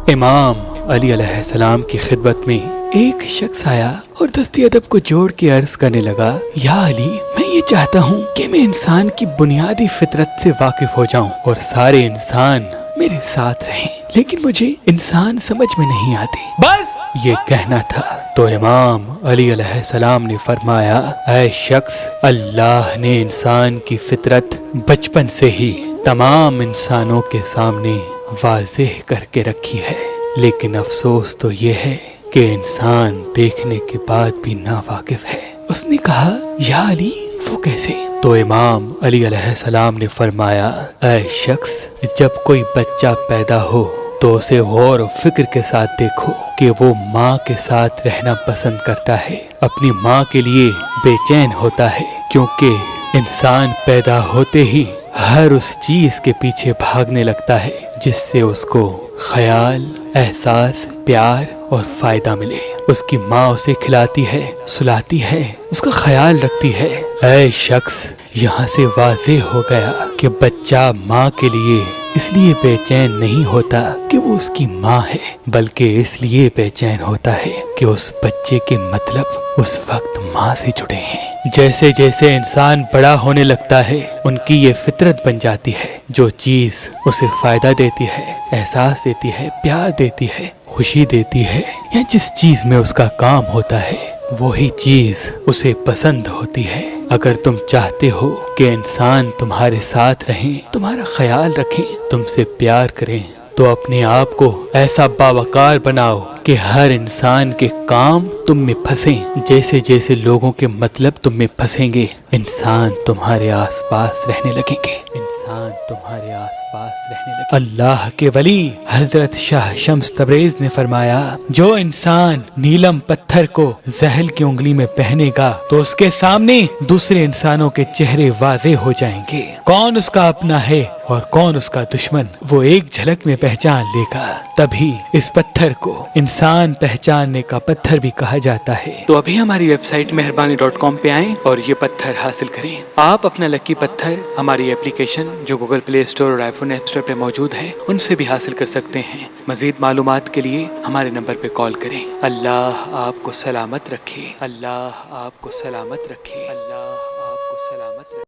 امام علی علیہ السلام کی خدمت میں ایک شخص آیا اور دستی ادب کو جوڑ کے عرض کرنے لگا، یا علی، میں یہ چاہتا ہوں کہ میں انسان کی بنیادی فطرت سے واقف ہو جاؤں اور سارے انسان میرے ساتھ رہیں، لیکن مجھے انسان سمجھ میں نہیں آتے، بس یہ کہنا تھا۔ تو امام علی علیہ السلام نے فرمایا، اے شخص، اللہ نے انسان کی فطرت بچپن سے ہی تمام انسانوں کے سامنے واضح کر کے رکھی ہے، لیکن افسوس تو یہ ہے کہ انسان دیکھنے کے بعد بھی ناواقف ہے۔ اس نے کہا، یا علی، وہ کیسے؟ تو امام علی علیہ السلام نے فرمایا، اے شخص، جب کوئی بچہ پیدا ہو تو اسے غور و فکر کے ساتھ دیکھو کہ وہ ماں کے ساتھ رہنا پسند کرتا ہے، اپنی ماں کے لیے بے چین ہوتا ہے، کیونکہ انسان پیدا ہوتے ہی ہر اس چیز کے پیچھے بھاگنے لگتا ہے جس سے اس کو خیال، احساس، پیار اور فائدہ ملے۔ اس کی ماں اسے کھلاتی ہے، سلاتی ہے، اس کا خیال رکھتی ہے۔ اے شخص، یہاں سے واضح ہو گیا کہ بچہ ماں کے لیے اس لیے بے چین نہیں ہوتا کہ وہ اس کی ماں ہے، بلکہ اس لیے بے چین ہوتا ہے کہ اس بچے کے مطلب اس وقت ماں سے جڑے ہیں۔ جیسے جیسے انسان بڑا ہونے لگتا ہے، ان کی یہ فطرت بن جاتی ہے، جو چیز اسے فائدہ دیتی ہے، احساس دیتی ہے، پیار دیتی ہے، خوشی دیتی ہے، یا جس چیز میں اس کا کام ہوتا ہے، وہی چیز اسے پسند ہوتی ہے۔ اگر تم چاہتے ہو کہ انسان تمہارے ساتھ رہیں، تمہارا خیال رکھیں، تم سے پیار کریں، تو اپنے آپ کو ایسا باوقار بناؤ کہ ہر انسان کے کام تم میں پھنسیں۔ جیسے جیسے لوگوں کے مطلب تم میں پھنسیں گے، انسان تمہارے آس پاس رہنے لگیں گے، انسان تمہارے آس پاس رہنے لگے۔ اللہ کے ولی حضرت شاہ شمس تبریز نے فرمایا، جو انسان نیلم پتھر کو زحل کی انگلی میں پہنے گا تو اس کے سامنے دوسرے انسانوں کے چہرے واضح ہو جائیں گے، کون اس کا اپنا ہے اور کون اس کا دشمن وہ ایک جھلک میں پہچان لے گا۔ تبھی اس پتھر کو انسان پہچاننے کا پتھر بھی کہا جاتا ہے۔ تو ابھی ہماری ویب سائٹ مہربانی.com پہ آئیں اور یہ پتھر حاصل کریں۔ آپ اپنا لکی پتھر ہماری اپلیکیشن جو گوگل پلے اسٹور اور آئی فون ایپ اسٹور پہ موجود ہے ان سے بھی حاصل کر سکتے ہیں۔ مزید معلومات کے لیے ہمارے نمبر پہ کال کریں۔ اللہ آپ کو سلامت رکھے، اللہ آپ کو سلامت رکھے، اللہ